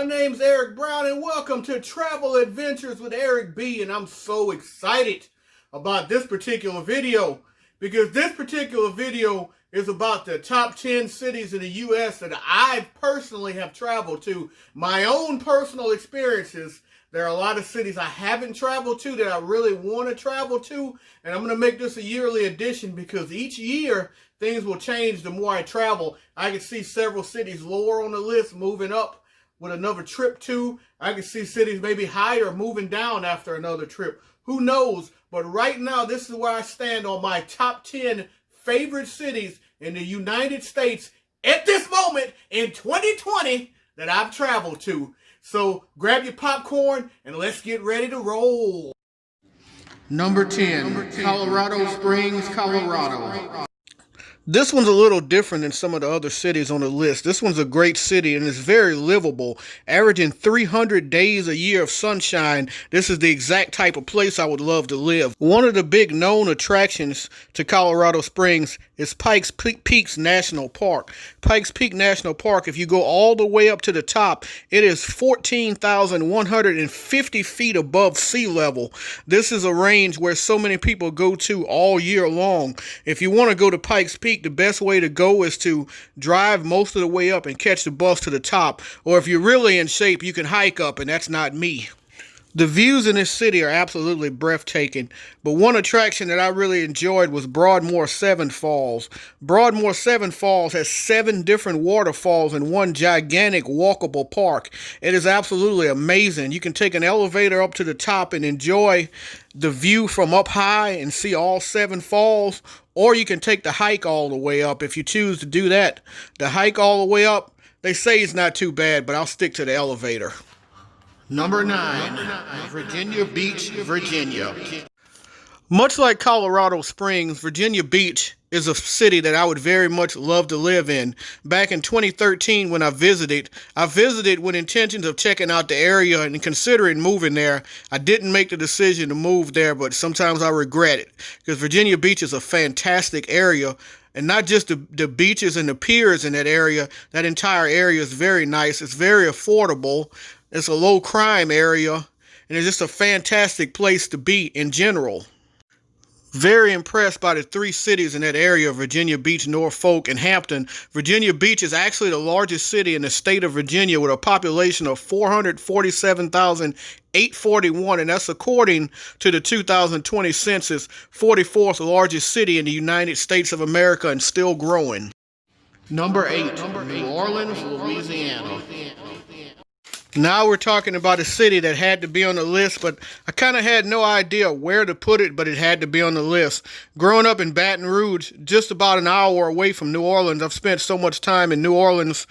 My name's Eric Brown and welcome to Travel Adventures with Eric B. And I'm so excited about this particular video because this particular video is about the top 10 cities in the U.S. that I personally have traveled to. My own personal experiences. There are a lot of cities I haven't traveled to that I really want to travel to. And I'm going to make this a yearly edition because each year things will change the more I travel. I can see several cities lower on the list moving up with another trip to. I can see cities maybe higher moving down after another trip. Who knows? But right now, this is where I stand on my top 10 favorite cities in the United States at this moment in 2020 that I've traveled to. So grab your popcorn and let's get ready to roll. Number 10, Colorado Springs, Colorado. This one's a little different than some of the other cities on the list. This one's a great city and it's very livable, averaging 300 days a year of sunshine. This is the exact type of place I would love to live. One of the big known attractions to Colorado Springs is Pikes Peak National Park. Pikes Peak National Park, if you go all the way up to the top, it is 14,150 feet above sea level. This is a range where so many people go to all year long. If you want to go to Pikes Peak, the best way to go is to drive most of the way up and catch the bus to the top. Or if you're really in shape, you can hike up, and that's not me. The views in this city are absolutely breathtaking, but one attraction that I really enjoyed was Broadmoor Seven Falls. Broadmoor Seven Falls has 7 different waterfalls in one gigantic walkable park. It is absolutely amazing. You can take an elevator up to the top and enjoy the view from up high and see all 7 falls, or you can take the hike all the way up if you choose to do that. The hike all the way up, they say it's not too bad, but I'll stick to the elevator. Number 9, Virginia Beach, Virginia. Much like Colorado Springs, Virginia Beach is a city that I would very much love to live in. Back in 2013 when I visited with intentions of checking out the area and considering moving there. I didn't make the decision to move there, but sometimes I regret it because Virginia Beach is a fantastic area. And not just the beaches and the piers in that area. That entire area is very nice. It's very affordable. It's a low crime area, and it's just a fantastic place to be in general. Very impressed by the 3 cities in that area, Virginia Beach, Norfolk, and Hampton. Virginia Beach is actually the largest city in the state of Virginia with a population of 447,841, and that's according to the 2020 census, 44th largest city in the United States of America and still growing. Number 8, New Orleans, Louisiana. Now we're talking about a city that had to be on the list, but I kind of had no idea where to put it, but it had to be on the list. Growing up in Baton Rouge, just about an hour away from New Orleans, I've spent so much time in New Orleans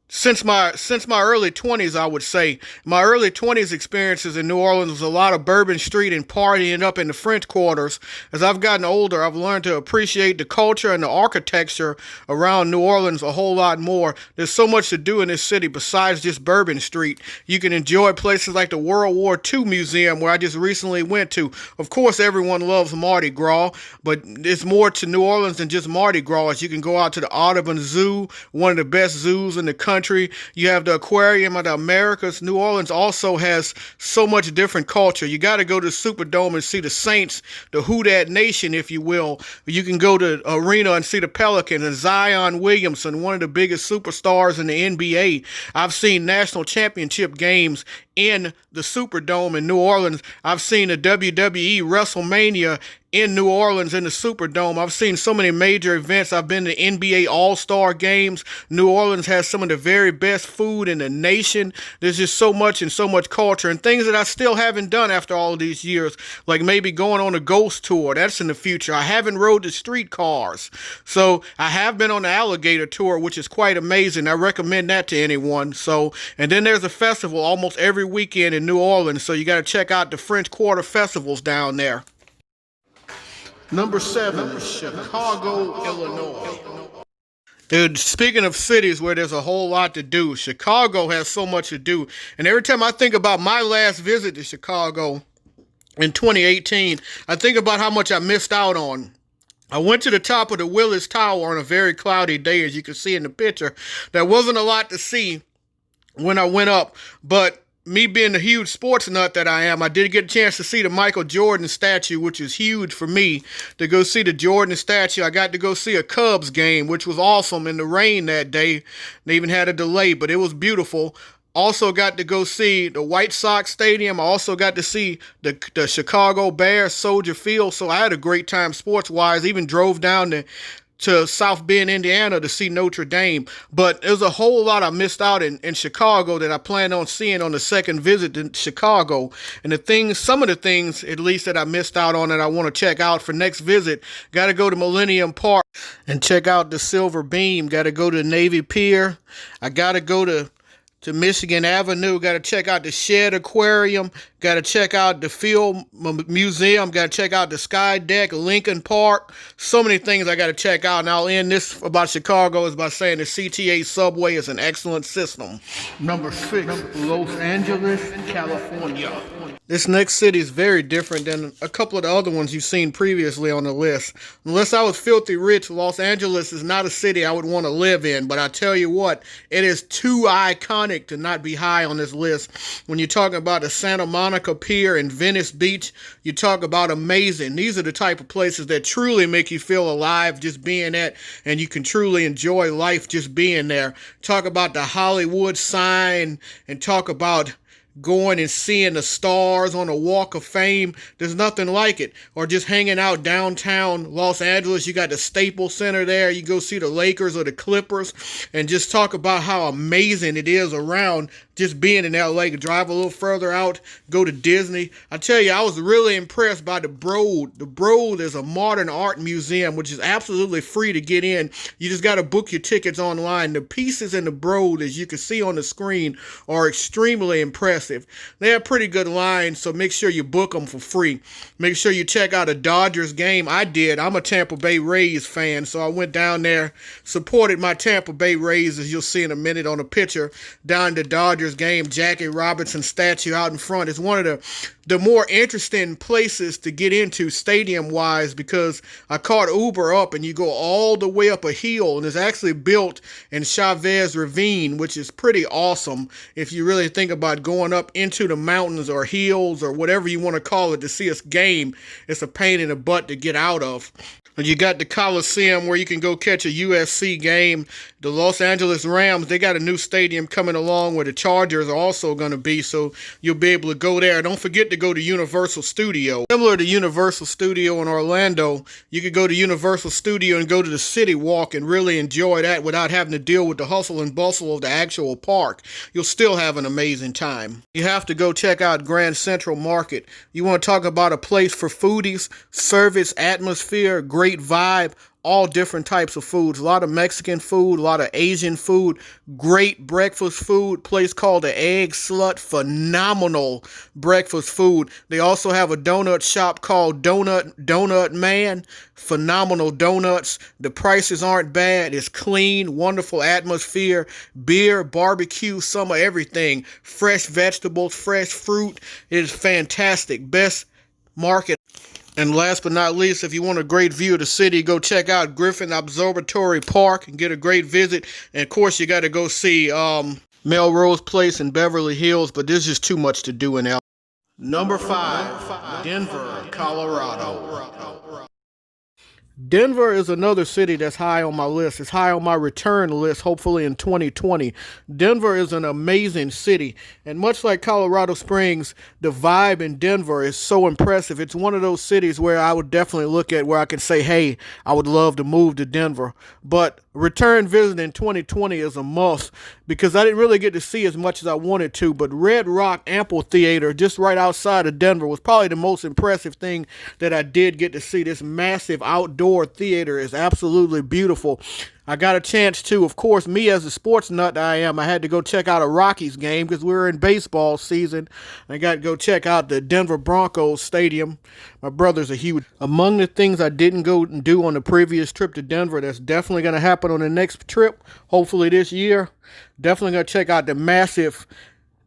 since my early 20s, I would say. My early 20s experiences in New Orleans was a lot of Bourbon Street and partying up in the French Quarters. As I've gotten older, I've learned to appreciate the culture and the architecture around New Orleans a whole lot more. There's so much to do in this city besides just Bourbon Street. You can enjoy places like the World War II Museum, where I just recently went to. Of course, everyone loves Mardi Gras, but it's more to New Orleans than just Mardi Gras. You can go out to the Audubon Zoo, one of the best zoos in the country. You have the Aquarium of the Americas. New Orleans also has so much different culture. You got to go to the Superdome and see the Saints, the Who Dat Nation, if you will. You can go to the arena and see the Pelicans and Zion Williamson, one of the biggest superstars in the NBA. I've seen national championship games in the Superdome in New Orleans. I've seen the WWE WrestleMania in New Orleans in the Superdome. I've seen so many major events. I've been to NBA All-Star games. New Orleans has some of the very best food in the nation. There's just so much and so much culture and things that I still haven't done after all of these years, like maybe going on a ghost tour. That's in the future. I haven't rode the streetcars. So I have been on the alligator tour, which is quite amazing. I recommend that to anyone. And then there's a festival almost every weekend in New Orleans, so you got to check out the French Quarter festivals down there. Number 7, Chicago, Illinois. Dude, speaking of cities where there's a whole lot to do, Chicago has so much to do. And every time I think about my last visit to Chicago in 2018, I think about how much I missed out on. I went to the top of the Willis Tower on a very cloudy day, as you can see in the picture. There wasn't a lot to see. when I went up. But me being the huge sports nut that I am, I did get a chance to see the Michael Jordan statue, which is huge for me to go see the Jordan statue. I got to go see a Cubs game, which was awesome in the rain that day. They even had a delay, but it was beautiful. Also got to go see the White Sox Stadium. I also got to see the Chicago Bears Soldier Field. So I had a great time sports-wise. Even drove down to South Bend, Indiana to see Notre Dame. But there's a whole lot I missed out in Chicago that I plan on seeing on the second visit to Chicago. And some of the things, at least, that I missed out on that I want to check out for next visit, got to go to Millennium Park and check out the Silver Beam. Got to go to Navy Pier. I got to go to Michigan Avenue. Got to check out the Shed Aquarium. Got to check out the Field Museum. Got to check out the Sky Deck, Lincoln Park. So many things I got to check out. And I'll end this about Chicago is by saying the CTA subway is an excellent system. Number 6, Los Angeles, California. This next city is very different than a couple of the other ones you've seen previously on the list. Unless I was filthy rich, Los Angeles is not a city I would want to live in. But I tell you what, it is too iconic to not be high on this list. When you're talking about the Santa Monica Pier and Venice Beach, you talk about amazing. These are the type of places that truly make you feel alive just being at, and you can truly enjoy life just being there. Talk about the Hollywood sign and talk about going and seeing the stars on the Walk of Fame. There's nothing like it. Or just hanging out downtown Los Angeles. You got the Staples Center there. You go see the Lakers or the Clippers and just talk about how amazing it is around just being in LA. Drive a little further out, go to Disney. I tell you, I was really impressed by the Broad. The Broad is a modern art museum, which is absolutely free to get in. You just got to book your tickets online. The pieces in the Broad, as you can see on the screen, are extremely impressive. They have pretty good lines, so make sure you book them for free. Make sure you check out a Dodgers game. I did. I'm a Tampa Bay Rays fan, so I went down there, supported my Tampa Bay Rays, as you'll see in a minute on a picture, down the Dodgers game. Jackie Robinson statue out in front is one of the more interesting places to get into stadium-wise, because I caught Uber up, and you go all the way up a hill, and it's actually built in Chavez Ravine, which is pretty awesome if you really think about going up into the mountains or hills or whatever you want to call it to see a game. It's a pain in the butt to get out of. And you got the Coliseum where you can go catch a USC game. The Los Angeles Rams, they got a new stadium coming along where the Chargers are also going to be, so you'll be able to go there. Don't forget to go to Universal Studio. Similar to Universal Studio in Orlando, you could go to Universal Studio and go to the City Walk and really enjoy that without having to deal with the hustle and bustle of the actual park. You'll still have an amazing time. You have to go check out Grand Central Market. You want to talk about a place for foodies, service, atmosphere, great vibe, all different types of foods. A lot of Mexican food, a lot of Asian food, great breakfast food. Place called the Egg Slut, phenomenal breakfast food. They also have a donut shop called Donut Man, phenomenal donuts. The prices aren't bad. It's clean, wonderful atmosphere, beer, barbecue, some of everything. Fresh vegetables, fresh fruit. It is fantastic. Best market. And last but not least, if you want a great view of the city, go check out Griffin Observatory Park and get a great visit. And of course, you got to go see Melrose Place in Beverly Hills, but there's just too much to do in LA. Number 5, Denver, Colorado. Denver is another city that's high on my list. It's high on my return list, hopefully in 2020. Denver is an amazing city. And much like Colorado Springs, the vibe in Denver is so impressive. It's one of those cities where I would definitely look at where I can say, hey, I would love to move to Denver. But return visit in 2020 is a must because I didn't really get to see as much as I wanted to. But Red Rock Amphitheater, just right outside of Denver, was probably the most impressive thing that I did get to see. This massive outdoor theater is absolutely beautiful. I got a chance to, of course, me as a sports nut I am, I had to go check out a Rockies game because we were in baseball season. I got to go check out the Denver Broncos stadium. My brother's a huge. Among the things I didn't go and do on the previous trip to Denver, that's definitely going to happen on the next trip, hopefully this year. Definitely going to check out the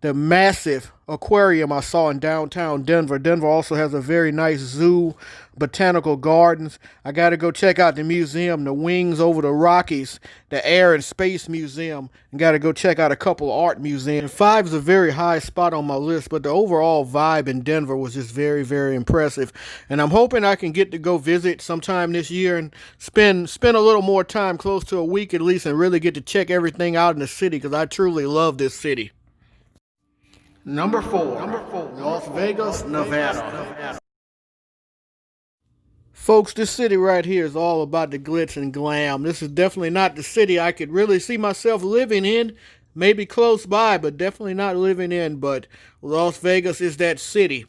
the massive aquarium I saw in downtown Denver. Denver also has a very nice zoo, botanical gardens. I got to go check out the museum, the Wings Over the Rockies, the Air and Space Museum, and got to go check out a couple art museums. And 5 is a very high spot on my list, but the overall vibe in Denver was just very, very impressive. And I'm hoping I can get to go visit sometime this year and spend a little more time, close to a week at least, and really get to check everything out in the city, because I truly love this city. Number 4, Las Vegas, Nevada. Folks, this city right here is all about the glitz and glam. This is definitely not the city I could really see myself living in. Maybe close by, but definitely not living in. But Las Vegas is that city.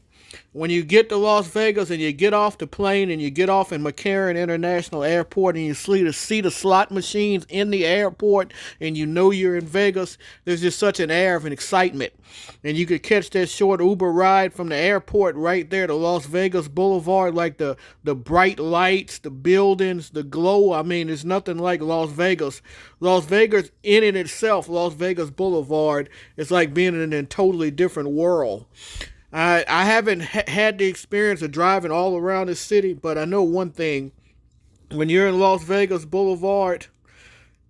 When you get to Las Vegas and you get off the plane and you get off in McCarran International Airport and you see the slot machines in the airport and you know you're in Vegas, there's just such an air of an excitement. And you could catch that short Uber ride from the airport right there to Las Vegas Boulevard, like the bright lights, the buildings, the glow. I mean, there's nothing like Las Vegas. Las Vegas in and itself, Las Vegas Boulevard, is like being in a totally different world. I haven't had the experience of driving all around the city, but I know one thing. When you're in Las Vegas Boulevard,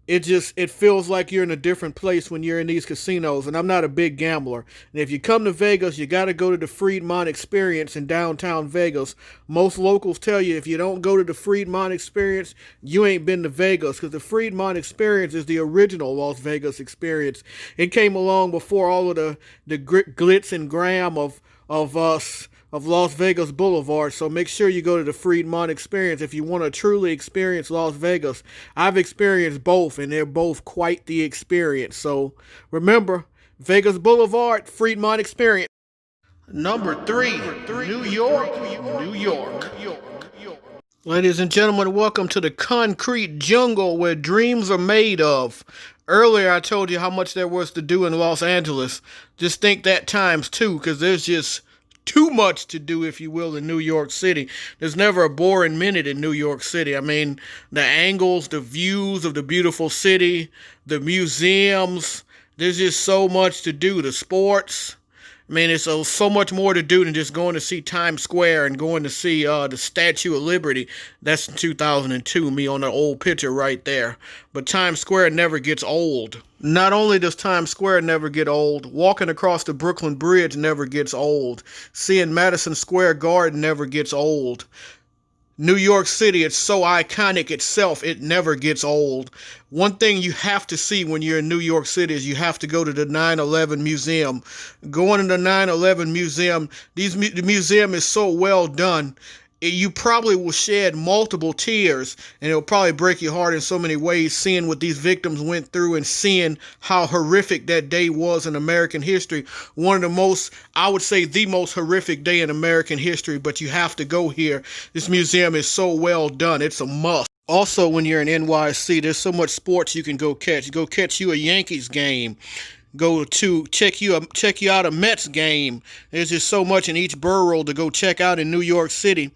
it feels like you're in a different place when you're in these casinos. And I'm not a big gambler. And if you come to Vegas, you got to go to the Fremont Experience in downtown Vegas. Most locals tell you if you don't go to the Fremont Experience, you ain't been to Vegas, because the Fremont Experience is the original Las Vegas experience. It came along before all of the glitz and glam of Las Vegas Boulevard. So make sure you go to the Fremont Experience if you want to truly experience Las Vegas. I've experienced both, and they're both quite the experience. So remember, Vegas Boulevard, Fremont Experience. Number 3, New York, New York. Ladies and gentlemen, welcome to the concrete jungle where dreams are made of. Earlier, I told you how much there was to do in Los Angeles. Just think that times 2, because there's just too much to do, if you will, in New York City. There's never a boring minute in New York City. I mean, the angles, the views of the beautiful city, the museums, there's just so much to do. The sports. I mean, it's so much more to do than just going to see Times Square and going to see the Statue of Liberty. That's in 2002, me on the old picture right there. But Times Square never gets old. Not only does Times Square never get old, walking across the Brooklyn Bridge never gets old. Seeing Madison Square Garden never gets old. New York City, it's so iconic itself, it never gets old. One thing you have to see when you're in New York City is you have to go to the 9/11 Museum. Going to the 9/11 Museum, the museum is so well done. You probably will shed multiple tears, and it'll probably break your heart in so many ways, seeing what these victims went through and seeing how horrific that day was in American history. One of the most, I would say the most horrific day in American history, but you have to go here. This museum is so well done. It's a must. Also, when you're in NYC, there's so much sports you can go catch. Go catch you a Yankees game. Go to check you out a Mets game. There's just so much in each borough to go check out in New York City.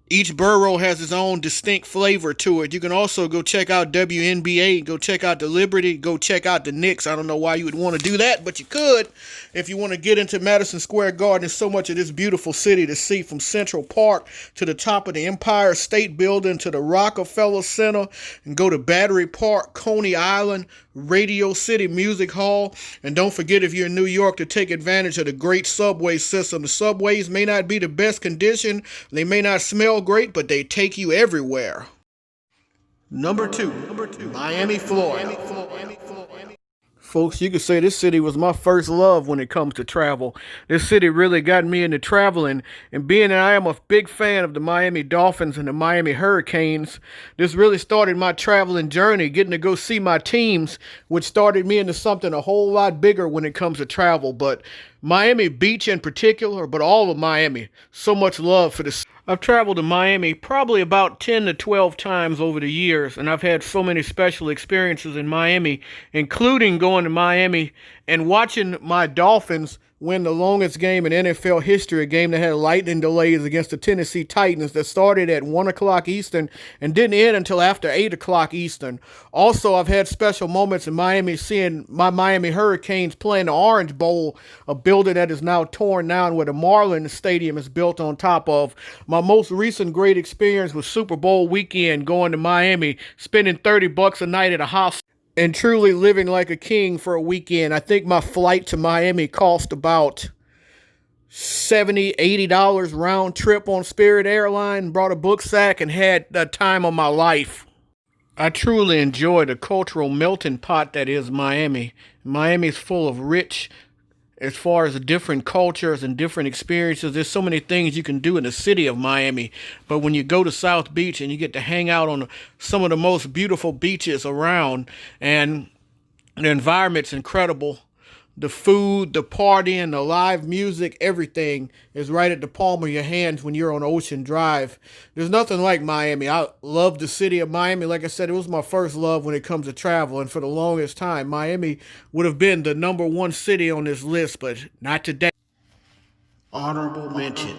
Each borough has its own distinct flavor to it. You can also go check out WNBA, go check out the Liberty, go check out the Knicks. I don't know why you would want to do that, but you could if you want to get into Madison Square Garden. There's so much of this beautiful city to see, from Central Park to the top of the Empire State Building to the Rockefeller Center, and go to Battery Park, Coney Island, Radio City Music Hall. And don't forget, if you're in New York, to take advantage of the great subway system. The subways may not be the best condition, they may not smell great, but they take you everywhere. Number 2, Miami, Florida. Folks, you could say this city was my first love when it comes to travel. This city really got me into traveling, and being that I am a big fan of the Miami Dolphins and the Miami Hurricanes, this really started my traveling journey, getting to go see my teams, which started me into something a whole lot bigger when it comes to travel. But Miami Beach in particular, but all of Miami, so much love for this. I've traveled to Miami probably about 10 to 12 times over the years, and I've had so many special experiences in Miami, including going to Miami and watching my Dolphins win the longest game in NFL history, a game that had lightning delays against the Tennessee Titans that started at 1 o'clock Eastern and didn't end until after 8 o'clock Eastern. Also, I've had special moments in Miami seeing my Miami Hurricanes playing the Orange Bowl, a building that is now torn down where the Marlins Stadium is built on top of. My most recent great experience was Super Bowl weekend, going to Miami, spending $30 a night at a house and truly living like a king for a weekend. I think my flight to Miami cost about $70, $80 round trip on Spirit Airline. Brought a book sack and had the time of my life. I truly enjoy the cultural melting pot that is Miami. Miami is full of rich, as far as the different cultures and different experiences. There's so many things you can do in the city of Miami. But when you go to South Beach and you get to hang out on some of the most beautiful beaches around, and the environment's incredible. The food, the partying, the live music, everything is right at the palm of your hands when you're on Ocean Drive. There's nothing like Miami. I love the city of Miami. Like I said, it was my first love when it comes to travel. And for the longest time, Miami would have been the #1 city on this list, but not today. Honorable mention.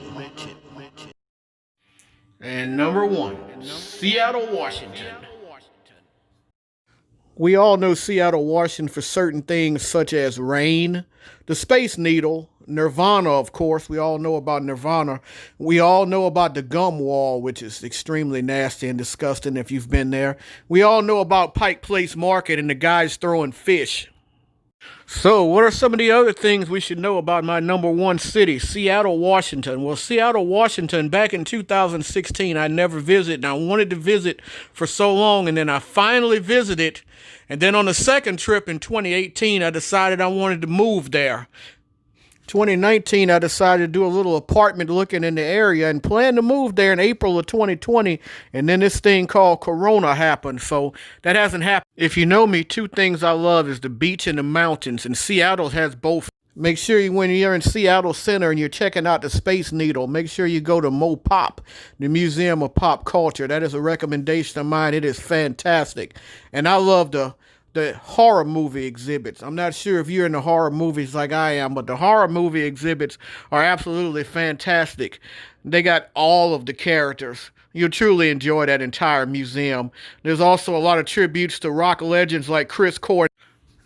And #1, Seattle, Washington. We all know Seattle, Washington for certain things such as rain, the Space Needle, Nirvana, of course. We all know about Nirvana. We all know about the gum wall, which is extremely nasty and disgusting if you've been there. We all know about Pike Place Market and the guys throwing fish. So, what are some of the other things we should know about my #1 city, Seattle, Washington? Well, Seattle, Washington, back in 2016, I never visited, and I wanted to visit for so long, and then I finally visited. And then on the second trip in 2018, I decided I wanted to move there. 2019, I decided to do a little apartment looking in the area and planned to move there in April of 2020. And then this thing called Corona happened. So that hasn't happened. If you know me, two things I love is the beach and the mountains. And Seattle has both. Make sure when you're in Seattle Center and you're checking out the Space Needle, make sure you go to MoPop, the Museum of Pop Culture. That is a recommendation of mine. It is fantastic. And I love the horror movie exhibits. I'm not sure if you're into horror movies like I am, but the horror movie exhibits are absolutely fantastic. They got all of the characters. You'll truly enjoy that entire museum. There's also a lot of tributes to rock legends like Chris Cornell,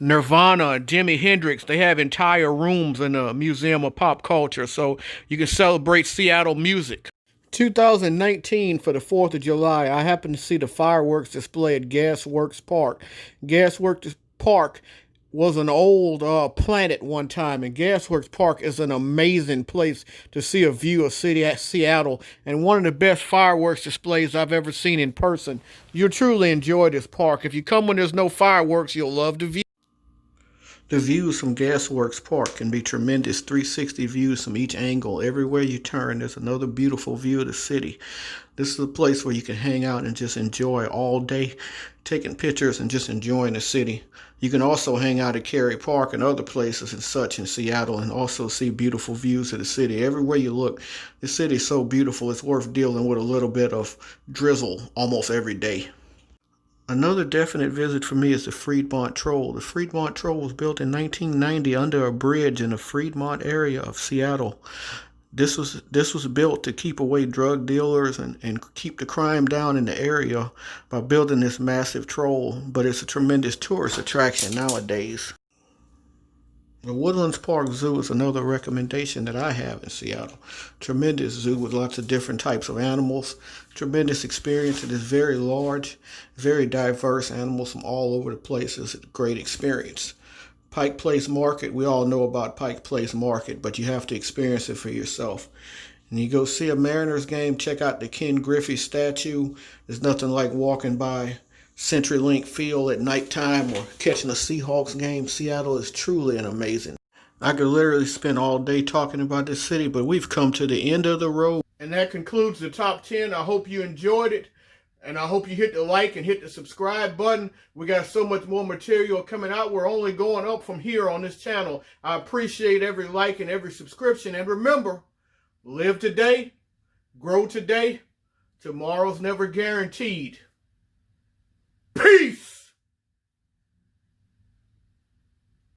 Nirvana, Jimi Hendrix. They have entire rooms in the Museum of Pop Culture, so you can celebrate Seattle music. 2019, for the 4th of July, I happened to see the fireworks display at Gasworks Park. Gasworks Park was an old planet one time, and Gasworks Park is an amazing place to see a view of Seattle, and one of the best fireworks displays I've ever seen in person. You'll truly enjoy this park. If you come when there's no fireworks, you'll love the view. The views from Gasworks Park can be tremendous 360 views from each angle. Everywhere you turn, there's another beautiful view of the city. This is a place where you can hang out and just enjoy all day, taking pictures and just enjoying the city. You can also hang out at Cary Park and other places and such in Seattle and also see beautiful views of the city. Everywhere you look, the city is so beautiful, it's worth dealing with a little bit of drizzle almost every day. Another definite visit for me is the Fremont Troll. The Fremont Troll was built in 1990 under a bridge in the Fremont area of Seattle. This was built to keep away drug dealers and keep the crime down in the area by building this massive troll, but it's a tremendous tourist attraction nowadays. The Woodlands Park Zoo is another recommendation that I have in Seattle. Tremendous zoo with lots of different types of animals. Tremendous experience. It is very large, very diverse animals from all over the place. It's a great experience. Pike Place Market, we all know about Pike Place Market, but you have to experience it for yourself. And you go see a Mariners game, check out the Ken Griffey statue. There's nothing like walking by CenturyLink Field at nighttime or catching a Seahawks game. Seattle is truly an amazing. I could literally spend all day talking about this city, but we've come to the end of the road. And that concludes the top 10. I hope you enjoyed it. And I hope you hit the like and hit the subscribe button. We got so much more material coming out. We're only going up from here on this channel. I appreciate every like and every subscription. And remember, live today, grow today. Tomorrow's never guaranteed. Peace!